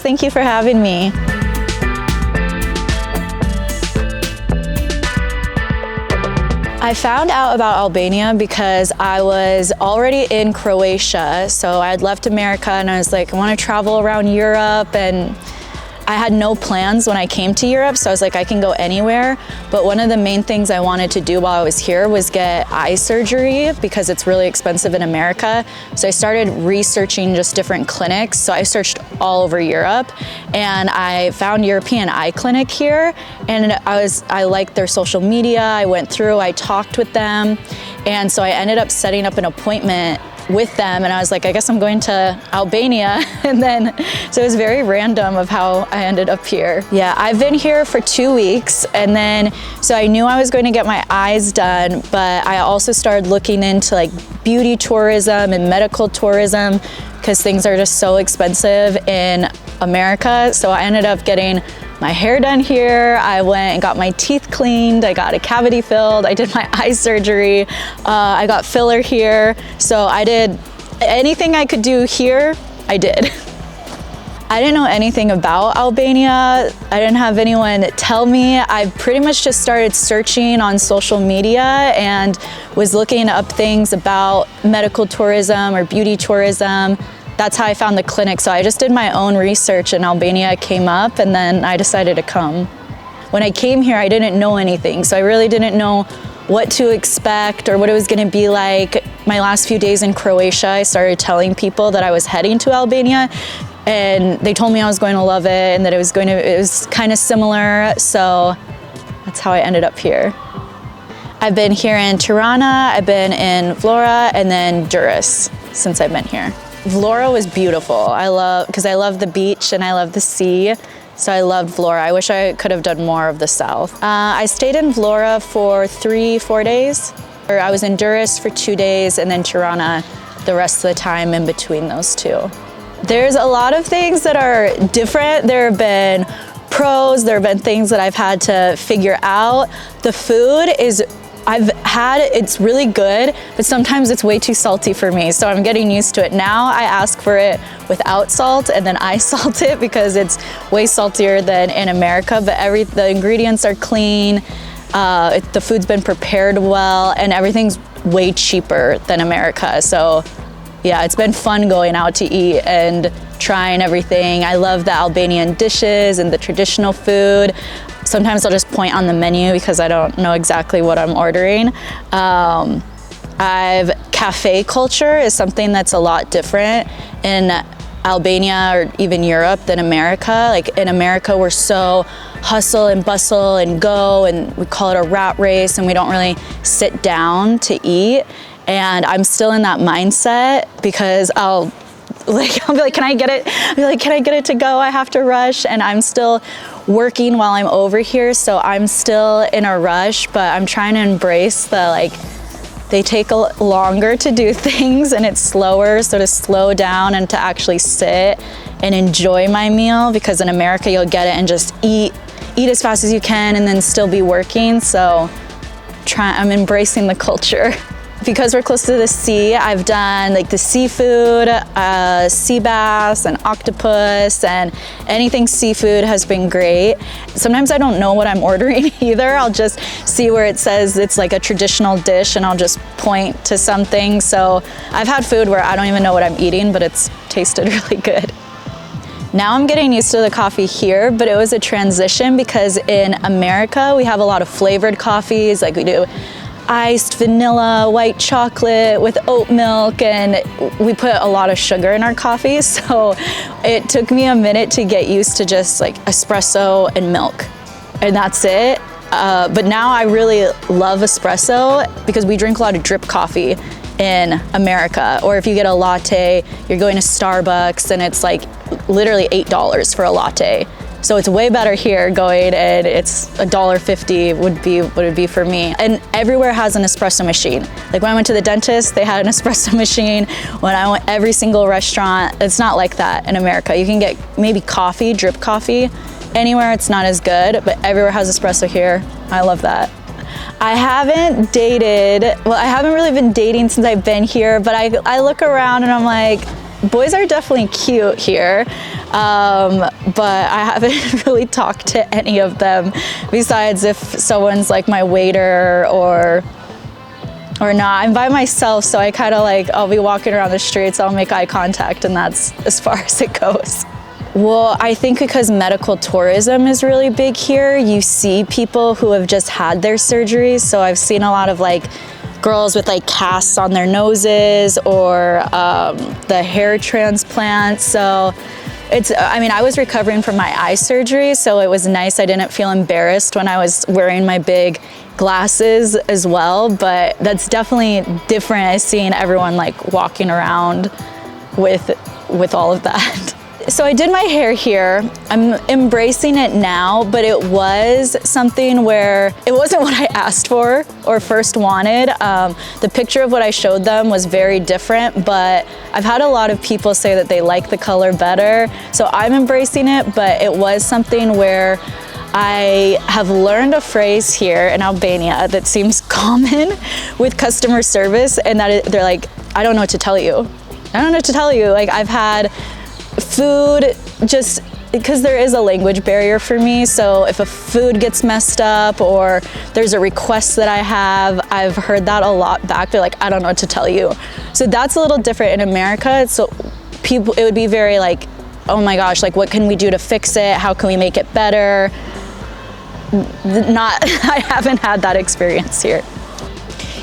Thank you for having me. I found out about Albania because I was already in Croatia. So I had left America and I was like, I want to travel around Europe, and I had no plans when I came to Europe, so I was like, I can go anywhere. But one of the main things I wanted to do while I was here was get eye surgery because it's really expensive in America. So I started researching just different clinics. So I searched all over Europe and I found European Eye Clinic here, and I liked their social media. I went through, I talked with them, and so I ended up setting up an appointment with them, and I was like, I guess I'm going to Albania. And then, so it was very random of how I ended up here. Yeah, I've been here for 2 weeks, and then, so I knew I was going to get my eyes done, but I also started looking into like beauty tourism and medical tourism because things are just so expensive in America. So I ended up getting my hair done here. I went and got my teeth cleaned. I got a cavity filled. I did my eye surgery. I got filler here. So I did anything I could do here, I did. I didn't know anything about Albania. I didn't have anyone tell me. I pretty much just started searching on social media and was looking up things about medical tourism or beauty tourism. That's how I found the clinic. So I just did my own research and Albania came up, and then I decided to come. When I came here, I didn't know anything. So I really didn't know what to expect or what it was gonna be like. My last few days in Croatia, I started telling people that I was heading to Albania, and they told me I was going to love it and that it was kind of similar. So that's how I ended up here. I've been here in Tirana, I've been in Vlora, and then Durrës since I've been here. Vlora was beautiful. Because I love the beach and I love the sea. So I loved Vlora. I wish I could have done more of the south. I stayed in Vlora for 3-4 days. I was in Durrës for 2 days and then Tirana the rest of the time in between those two. There's a lot of things that are different. There have been pros, there have been things that I've had to figure out. The food is it's really good, but sometimes it's way too salty for me, so I'm getting used to it. Now I ask for it without salt, and then I salt it because it's way saltier than in America, but the ingredients are clean, the food's been prepared well, and everything's way cheaper than America. So yeah, it's been fun going out to eat and trying everything. I love the Albanian dishes and the traditional food. Sometimes I'll just point on the menu because I don't know exactly what I'm ordering. Cafe culture is something that's a lot different in Albania or even Europe than America. Like in America, we're so hustle and bustle and go, and we call it a rat race, and we don't really sit down to eat. And I'm still in that mindset because I'll be like, can I get it? I'll be like, can I get it to go? I have to rush. And I'm still working while I'm over here, so I'm still in a rush, but I'm trying to embrace they take longer to do things and it's slower, so to slow down and to actually sit and enjoy my meal, because in America you'll get it and just eat as fast as you can and then still be working. So I'm embracing the culture. Because we're close to the sea, I've done like the seafood, sea bass and octopus, and anything seafood has been great. Sometimes I don't know what I'm ordering either. I'll just see where it says it's like a traditional dish and I'll just point to something. So I've had food where I don't even know what I'm eating, but it's tasted really good. Now I'm getting used to the coffee here, but it was a transition because in America, we have a lot of flavored coffees, like we do iced vanilla, white chocolate with oat milk, and we put a lot of sugar in our coffee. So it took me a minute to get used to just like espresso and milk, and that's it. But now I really love espresso because we drink a lot of drip coffee in America. Or if you get a latte, you're going to Starbucks and it's like literally $8 for a latte. So it's way better here going, and it's $1.50 would be for me. And everywhere has an espresso machine. Like when I went to the dentist, they had an espresso machine. When I went every single restaurant, it's not like that in America. You can get maybe coffee, drip coffee. Anywhere it's not as good, but everywhere has espresso here. I love that. I haven't dated, well, I haven't really been dating since I've been here, but I look around and I'm like, boys are definitely cute here, but I haven't really talked to any of them besides if someone's like my waiter or not. I'm by myself, so I kind of like, I'll be walking around the streets, I'll make eye contact, and that's as far as it goes. Well, I think because medical tourism is really big here, you see people who have just had their surgeries. So I've seen a lot of like girls with like casts on their noses or the hair transplant. So I mean, I was recovering from my eye surgery, so it was nice. I didn't feel embarrassed when I was wearing my big glasses as well, but that's definitely different as seeing everyone like walking around with all of that. So I did my hair here. I'm embracing it now, but it was something where it wasn't what I asked for or first wanted. The picture of what I showed them was very different, but I've had a lot of people say that they like the color better. So I'm embracing it, but it was something where I have learned a phrase here in Albania that seems common with customer service, and that they're like, I don't know what to tell you. I don't know what to tell you. Like, I've had food, just because there is a language barrier for me, so if a food gets messed up or there's a request that I have, I've heard that a lot back. They're like, I don't know what to tell you. So that's a little different in America. So people, it would be very like, oh my gosh, like what can we do to fix it? How can we make it better? I haven't had that experience here.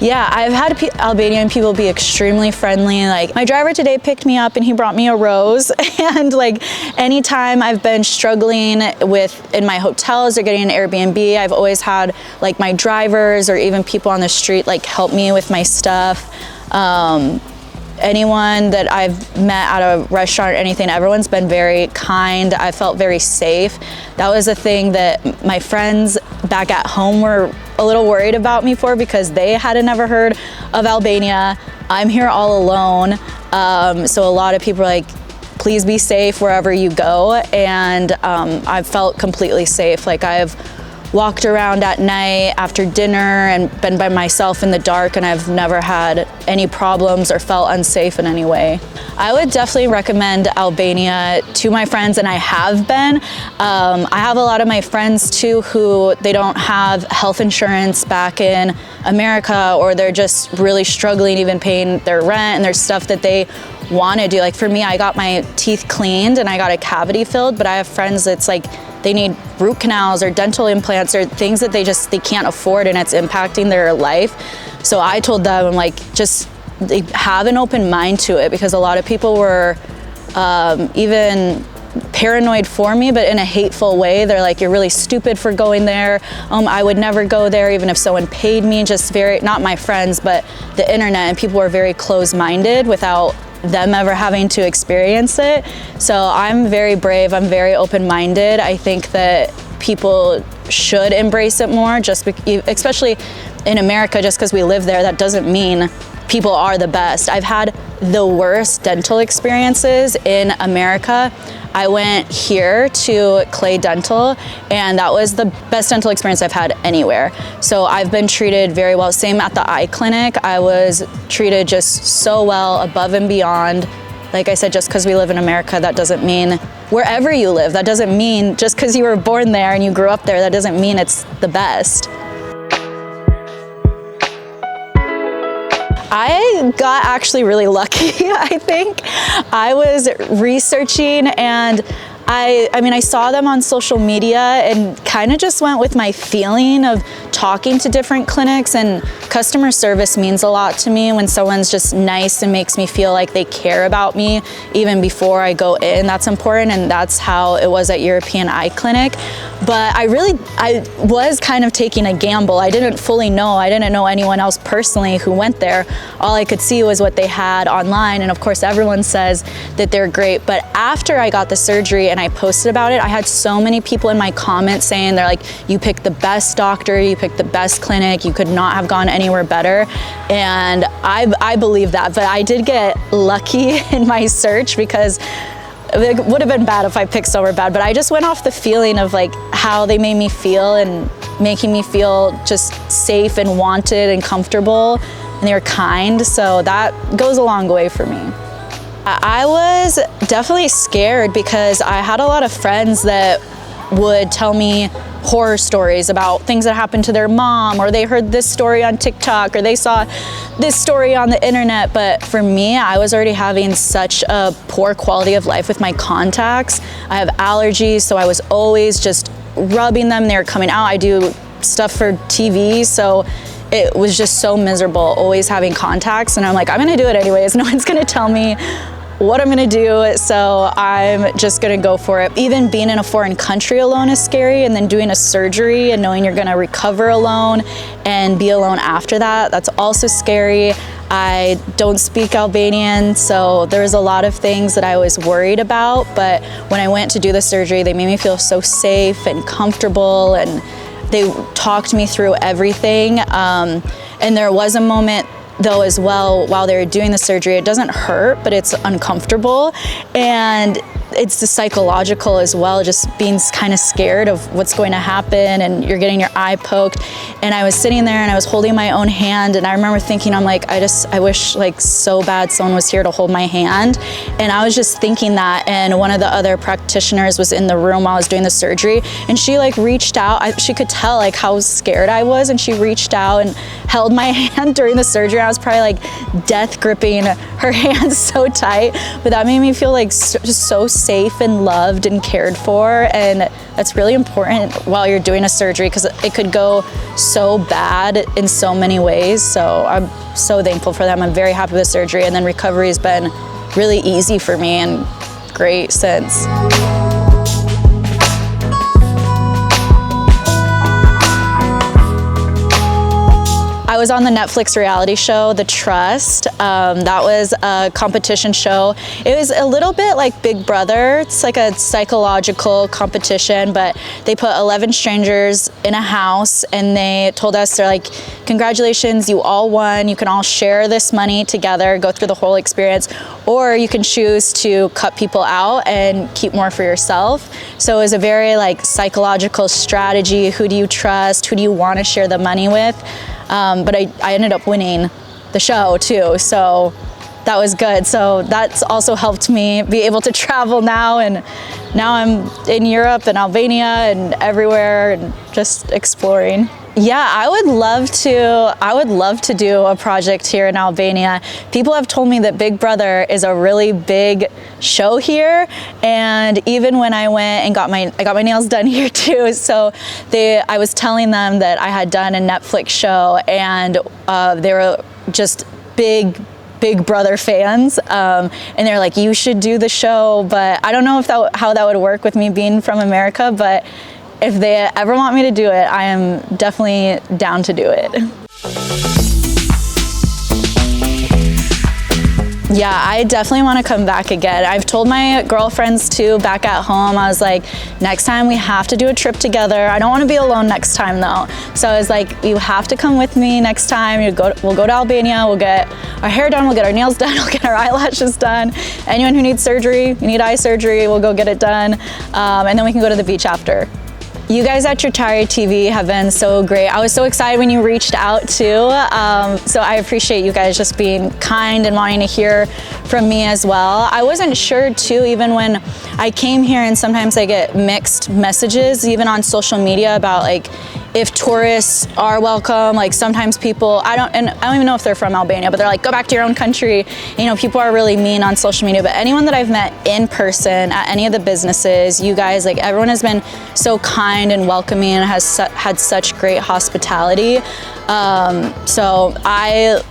Yeah, I've had Albanian people be extremely friendly. Like, my driver today picked me up and he brought me a rose. And like, anytime I've been struggling in my hotels or getting an Airbnb, I've always had like my drivers or even people on the street like help me with my stuff. Anyone that I've met at a restaurant or anything, everyone's been very kind. I felt very safe. That was a thing that my friends back at home were a little worried about me for, because they hadn't ever heard of Albania. I'm here all alone. So a lot of people are like, please be safe wherever you go. And I've felt completely safe. Like, I've walked around at night after dinner and been by myself in the dark, and I've never had any problems or felt unsafe in any way. I would definitely recommend Albania to my friends, and I have been. I have a lot of my friends too who they don't have health insurance back in America, or they're just really struggling even paying their rent, and there's stuff that they want to do. Like for me, I got my teeth cleaned and I got a cavity filled, but I have friends that's like, they need root canals or dental implants or things that they can't afford, and it's impacting their life. So I told them, I'm like, just have an open mind to it, because a lot of people were even paranoid for me, but in a hateful way. They're like, you're really stupid for going there. I would never go there even if someone paid me. Just very, not my friends, but the internet, and people were very closed-minded without them ever having to experience it. So I'm very brave, I'm very open-minded. I think that people should embrace it more, especially in America. Just because we live there, that doesn't mean people are the best. I've had the worst dental experiences in America. I went here to Clay Dental, and that was the best dental experience I've had anywhere. So I've been treated very well. Same at the eye clinic. I was treated just so well, above and beyond. Like I said, just because we live in America, that doesn't mean wherever you live. That doesn't mean just because you were born there and you grew up there, that doesn't mean it's the best. I got actually really lucky, I think. I was researching, and I mean, I saw them on social media and kind of just went with my feeling of talking to different clinics, and customer service means a lot to me. When someone's just nice and makes me feel like they care about me even before I go in, that's important, and that's how it was at European Eye Clinic. But I was kind of taking a gamble. I didn't fully know. I didn't know anyone else personally who went there. All I could see was what they had online, and of course everyone says that they're great. But after I got the surgery and I posted about it, I had so many people in my comments saying, they're like, you picked the best doctor, you picked the best clinic, you could not have gone anywhere better. And I believe that, but I did get lucky in my search, because it would have been bad if I picked somewhere bad, but I just went off the feeling of like how they made me feel, and making me feel just safe and wanted and comfortable, and they were kind, so that goes a long way for me. I was definitely scared because I had a lot of friends that would tell me horror stories about things that happened to their mom, or they heard this story on TikTok, or they saw this story on the internet. But for me, I was already having such a poor quality of life with my contacts. I have allergies, so I was always just rubbing them. They were coming out. I do stuff for TV, so it was just so miserable always having contacts. And I'm like, I'm gonna do it anyways. No one's gonna tell me what I'm gonna do, so I'm just gonna go for it. Even being in a foreign country alone is scary, and then doing a surgery and knowing you're gonna recover alone and be alone after that, that's also scary. I don't speak Albanian, so there was a lot of things that I was worried about, but when I went to do the surgery, they made me feel so safe and comfortable, and they talked me through everything. And there was a moment though as well while they were doing the surgery. It doesn't hurt, but it's uncomfortable, and it's the psychological as well, just being kind of scared of what's going to happen, and you're getting your eye poked. And I was sitting there and I was holding my own hand, and I remember thinking, I'm like, I wish like so bad someone was here to hold my hand. And I was just thinking that, and one of the other practitioners was in the room while I was doing the surgery, and she like reached out. She could tell like how scared I was, and she reached out and held my hand during the surgery. I was probably like death gripping her hand so tight, but that made me feel like just so safe and loved and cared for. And that's really important while you're doing a surgery, because it could go so bad in so many ways. So I'm so thankful for them. I'm very happy with the surgery, and then recovery has been really easy for me and great since. I was on the Netflix reality show, The Trust. That was a competition show. It was a little bit like Big Brother. It's like a psychological competition, but they put 11 strangers in a house, and they told us, they're like, congratulations, you all won. You can all share this money together, go through the whole experience, or you can choose to cut people out and keep more for yourself. So it was a very like psychological strategy. Who do you trust? Who do you want to share the money with? But I ended up winning the show too, so that was good. So that's also helped me be able to travel now, and now I'm in Europe and Albania and everywhere and just exploring. Yeah, I would love to do a project here in Albania. People have told me that Big Brother is a really big show here, and even when I went and got my nails done here too. So I was telling them that I had done a Netflix show, and they were just Big Brother fans, and they're like, you should do the show. But I don't know if how that would work with me being from America, but if they ever want me to do it, I am definitely down to do it. Yeah, I definitely want to come back again. I've told my girlfriends too back at home, I was like, next time we have to do a trip together. I don't want to be alone next time though. So I was like, you have to come with me next time. We'll go to Albania, we'll get our hair done, we'll get our nails done, we'll get our eyelashes done. Anyone who needs surgery, you need eye surgery, we'll go get it done. And then we can go to the beach after. You guys at DritareTv have been so great. I was so excited when you reached out too. So I appreciate you guys just being kind and wanting to hear from me as well. I wasn't sure too, even when I came here, and sometimes I get mixed messages even on social media about like if tourists are welcome. Like sometimes people, I don't even know if they're from Albania, but they're like, go back to your own country. You know, people are really mean on social media, but anyone that I've met in person at any of the businesses, you guys, like everyone has been so kind and welcoming and has had such great hospitality. So I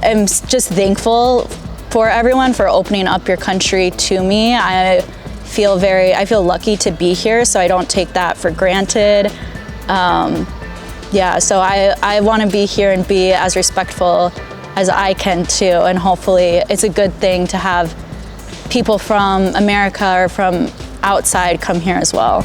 am just thankful for everyone for opening up your country to me. I feel lucky to be here, so I don't take that for granted. Yeah, so I want to be here and be as respectful as I can too, and hopefully it's a good thing to have people from America or from outside come here as well.